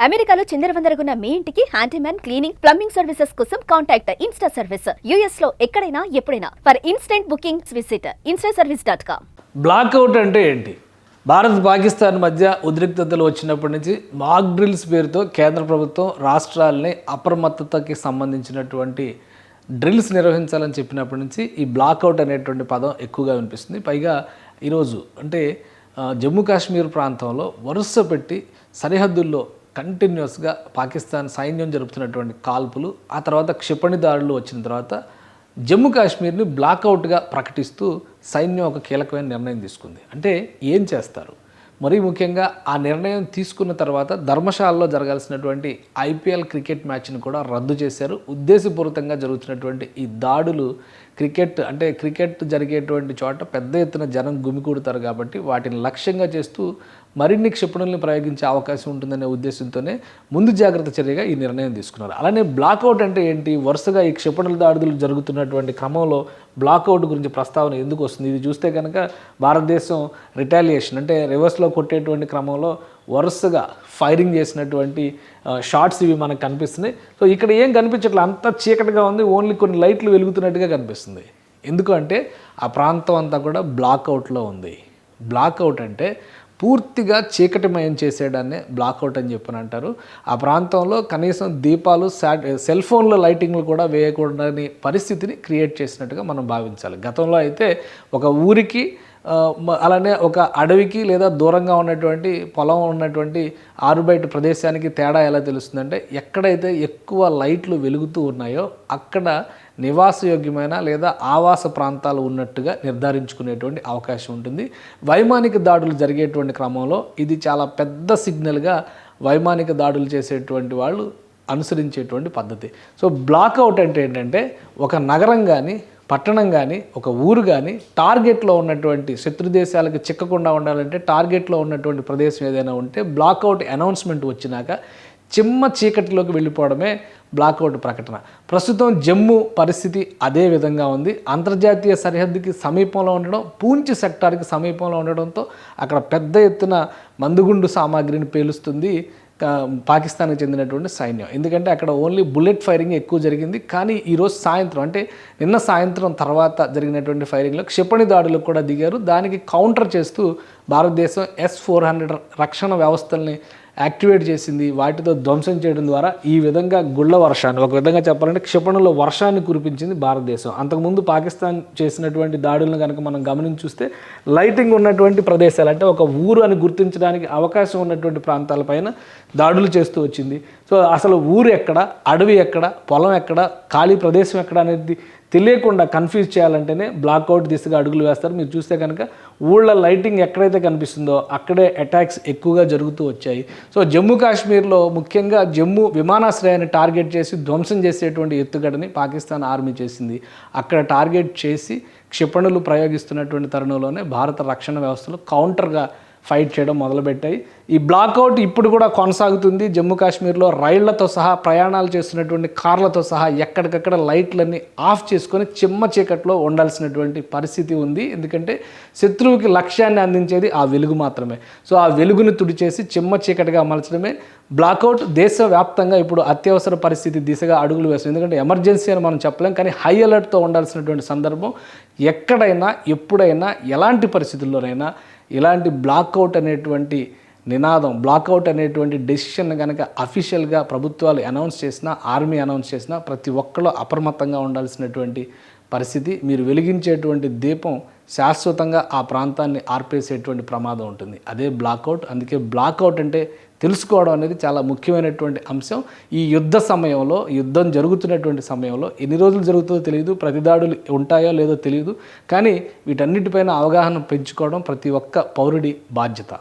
అమెరికాలో చిందరవందరగున్న మీ ఇంటికి handyman, cleaning, plumbing services కోసం కాంటాక్ట్ ఇన్స్టా సర్వీస్. యుఎస్ లో ఎక్కడైనా ఎప్పుడైనా. For instant bookings visit instaservice.com. Blackout అంటే ఏంటి? భారత్ పాకిస్తాన్ మధ్య ఉద్రిక్తతలు వచ్చినప్పటి నుంచి మాక్ డ్రిల్స్ పేరుతో కేంద్ర ప్రభుత్వం రాష్ట్రాలని అప్రమత్తతకి సంబంధించినటువంటి డ్రిల్స్ నిర్వహించాలని చెప్పినప్పటి నుంచి ఈ బ్లాక్అవుట్ అనేటువంటి పదం ఎక్కువగా వినిపిస్తుంది. పైగా ఈరోజు అంటే జమ్మూ కాశ్మీర్ ప్రాంతంలో వరుస పెట్టి సరిహద్దుల్లో కంటిన్యూస్గా పాకిస్తాన్ సైన్యం జరుపుతున్నటువంటి కాల్పులు, ఆ తర్వాత క్షిపణి దాడులు వచ్చిన తర్వాత జమ్మూ కాశ్మీర్ని బ్లాక్అవుట్గా ప్రకటిస్తూ సైన్యం ఒక కీలకమైన నిర్ణయం తీసుకుంది. అంటే ఏం చేస్తారు? మరీ ముఖ్యంగా ఆ నిర్ణయం తీసుకున్న తర్వాత ధర్మశాలలో జరగాల్సినటువంటి ఐపీఎల్ క్రికెట్ మ్యాచ్ని కూడా రద్దు చేశారు. ఉద్దేశపూరితంగా జరుగుతున్నటువంటి ఈ దాడులు క్రికెట్ జరిగేటువంటి చోట పెద్ద ఎత్తున జనం గుమికూడతారు కాబట్టి వాటిని లక్ష్యంగా చేస్తూ మరిన్ని క్షిపణుల్ని ప్రయోగించే అవకాశం ఉంటుందనే ఉద్దేశంతోనే ముందు జాగ్రత్త చర్యగా ఈ నిర్ణయం తీసుకున్నారు. అలానే బ్లాక్అవుట్ అంటే ఏంటి? వరుసగా ఈ క్షిపణుల దాడులు జరుగుతున్నటువంటి క్రమంలో బ్లాక్అవుట్ గురించి ప్రస్తావన ఎందుకు వస్తుంది? ఇది చూస్తే కనుక భారతదేశం రిటాలియేషన్ అంటే రివర్స్లో కొట్టేటువంటి క్రమంలో వరుసగా ఫైరింగ్ చేసినటువంటి షార్ట్స్ ఇవి మనకు కనిపిస్తున్నాయి. సో ఇక్కడ ఏం కనిపించట్లేదు, అంతా చీకటిగా ఉంది, ఓన్లీ కొన్ని లైట్లు వెలుగుతున్నట్టుగా కనిపిస్తుంది. ఎందుకంటే ఆ ప్రాంతం అంతా కూడా బ్లాక్అవుట్లో ఉంది. బ్లాక్అవుట్ అంటే పూర్తిగా చీకటిమయం చేసేయడాన్ని బ్లాక్అవుట్ అని చెప్పని అంటారు. ఆ ప్రాంతంలో కనీసం దీపాలు, సెల్ ఫోన్ల లైటింగ్లు కూడా వేయకూడని పరిస్థితిని క్రియేట్ చేసినట్టుగా మనం భావించాలి. గతంలో అయితే ఒక ఊరికి అలానే ఒక అడవికి లేదా దూరంగా ఉన్నటువంటి పొలం ఉన్నటువంటి ఆరుబయట ప్రదేశానికి తేడా ఎలా తెలుస్తుందంటే, ఎక్కడైతే ఎక్కువ లైట్లు వెలుగుతూ ఉన్నాయో అక్కడ నివాసయోగ్యమైన లేదా ఆవాస ప్రాంతాలు ఉన్నట్టుగా నిర్ధారించుకునేటువంటి అవకాశం ఉంటుంది. వైమానిక దాడులు జరిగేటువంటి క్రమంలో ఇది చాలా పెద్ద సిగ్నల్గా వైమానిక దాడులు చేసేటువంటి వాళ్ళు అనుసరించేటువంటి పద్ధతి. సో బ్లాక్అవుట్ అంటే ఏంటంటే, ఒక నగరం కానీ పట్టణం కానీ ఒక ఊరు కానీ టార్గెట్లో ఉన్నటువంటి శత్రు దేశాలకు చిక్కకుండా ఉండాలంటే టార్గెట్లో ఉన్నటువంటి ప్రదేశం ఏదైనా ఉంటే బ్లాక్అవుట్ అనౌన్స్మెంట్ వచ్చినాక చిమ్మ చీకటిలోకి వెళ్ళిపోవడమే బ్లాక్అవుట్ ప్రకటన. ప్రస్తుతం జమ్మూ పరిస్థితి అదే విధంగా ఉంది. అంతర్జాతీయ సరిహద్దుకి సమీపంలో ఉండడం, పూంచ్ సెక్టార్కి సమీపంలో ఉండడంతో అక్కడ పెద్ద ఎత్తున మందుగుండు సామాగ్రిని పేలుస్తుంది పాకిస్తాన్కి చెందినటువంటి సైన్యం. ఎందుకంటే అక్కడ ఓన్లీ బుల్లెట్ ఫైరింగ్ ఎక్కువ జరిగింది. కానీ ఈరోజు సాయంత్రం అంటే నిన్న సాయంత్రం తర్వాత జరిగినటువంటి ఫైరింగ్లో క్షిపణి దాడులకు కూడా దిగారు. దానికి కౌంటర్ చేస్తూ భారతదేశం S-400 రక్షణ వ్యవస్థల్ని యాక్టివేట్ చేసింది. వాటితో ధ్వంసం చేయడం ద్వారా ఈ విధంగా గుళ్ళ వర్షాన్ని, ఒక విధంగా చెప్పాలంటే క్షిపణుల వర్షాన్ని కురిపించింది భారతదేశం. అంతకుముందు పాకిస్తాన్ చేసినటువంటి దాడులను కనుక మనం గమనించి చూస్తే లైటింగ్ ఉన్నటువంటి ప్రదేశాలు అంటే ఒక ఊరు అని గుర్తించడానికి అవకాశం ఉన్నటువంటి ప్రాంతాలపైన దాడులు చేస్తూ వచ్చింది. సో అసలు ఊరు ఎక్కడ, అడవి ఎక్కడ, పొలం ఎక్కడ, ఖాళీ ప్రదేశం ఎక్కడ అనేది తెలియకుండా కన్ఫ్యూజ్ చేయాలంటేనే బ్లాక్అవుట్ దిశగా అడుగులు వేస్తారు. మీరు చూస్తే కనుక ఊళ్ళ లైటింగ్ ఎక్కడైతే కనిపిస్తుందో అక్కడే అటాక్స్ ఎక్కువగా జరుగుతూ వచ్చాయి. సో జమ్మూ కాశ్మీర్లో ముఖ్యంగా జమ్మూ విమానాశ్రయాన్ని టార్గెట్ చేసి ధ్వంసం చేసేటువంటి ఎత్తుగడని పాకిస్తాన్ ఆర్మీ చేసింది. అక్కడ టార్గెట్ చేసి క్షిపణులు ప్రయోగిస్తున్నటువంటి తరుణంలోనే భారత రక్షణ వ్యవస్థలు కౌంటర్గా ఫైట్ చేయడం మొదలుపెట్టాయి. ఈ బ్లాక్అవుట్ ఇప్పుడు కూడా కొనసాగుతుంది. జమ్మూ కాశ్మీర్లో రైళ్లతో సహా, ప్రయాణాలు చేస్తున్నటువంటి కార్లతో సహా ఎక్కడికక్కడ లైట్లన్నీ ఆఫ్ చేసుకొని చిమ్మ చీకట్లో ఉండాల్సినటువంటి పరిస్థితి ఉంది. ఎందుకంటే శత్రువుకి లక్ష్యాన్ని అందించేది ఆ వెలుగు మాత్రమే. సో ఆ వెలుగుని తుడిచేసి చిమ్మ చీకటిగా మలచడమే బ్లాక్అవుట్. దేశవ్యాప్తంగా ఇప్పుడు అత్యవసర పరిస్థితి దిశగా అడుగులు వేస్తుంది. ఎందుకంటే ఎమర్జెన్సీ అని మనం చెప్పలేం, కానీ హై అలర్ట్తో ఉండాల్సినటువంటి సందర్భం. ఎక్కడైనా ఎప్పుడైనా ఎలాంటి పరిస్థితుల్లోనైనా ఇలాంటి బ్లాక్అవుట్ అనేటువంటి నినాదం, బ్లాక్అవుట్ అనేటువంటి డెసిషన్ కనుక అఫీషియల్గా ప్రభుత్వాలు అనౌన్స్ చేసినా, ఆర్మీ అనౌన్స్ చేసినా ప్రతి ఒక్కళ్ళు అప్రమత్తంగా ఉండాల్సినటువంటి పరిస్థితి. మీరు వెలిగించేటువంటి దీపం శాశ్వతంగా ఆ ప్రాంతాన్ని ఆర్పేసేటువంటి ప్రమాదం ఉంటుంది. అదే బ్లాక్అవుట్. అందుకే బ్లాక్అవుట్ అంటే తెలుసుకోవడం అనేది చాలా ముఖ్యమైనటువంటి అంశం. ఈ యుద్ధ సమయంలో, యుద్ధం జరుగుతున్నటువంటి సమయంలో ఎన్ని రోజులు జరుగుతుందో తెలియదు, ప్రతిదాడులు ఉంటాయో లేదో తెలియదు, కానీ వీటన్నిటిపైన అవగాహన పెంచుకోవడం ప్రతి ఒక్క పౌరుడి బాధ్యత.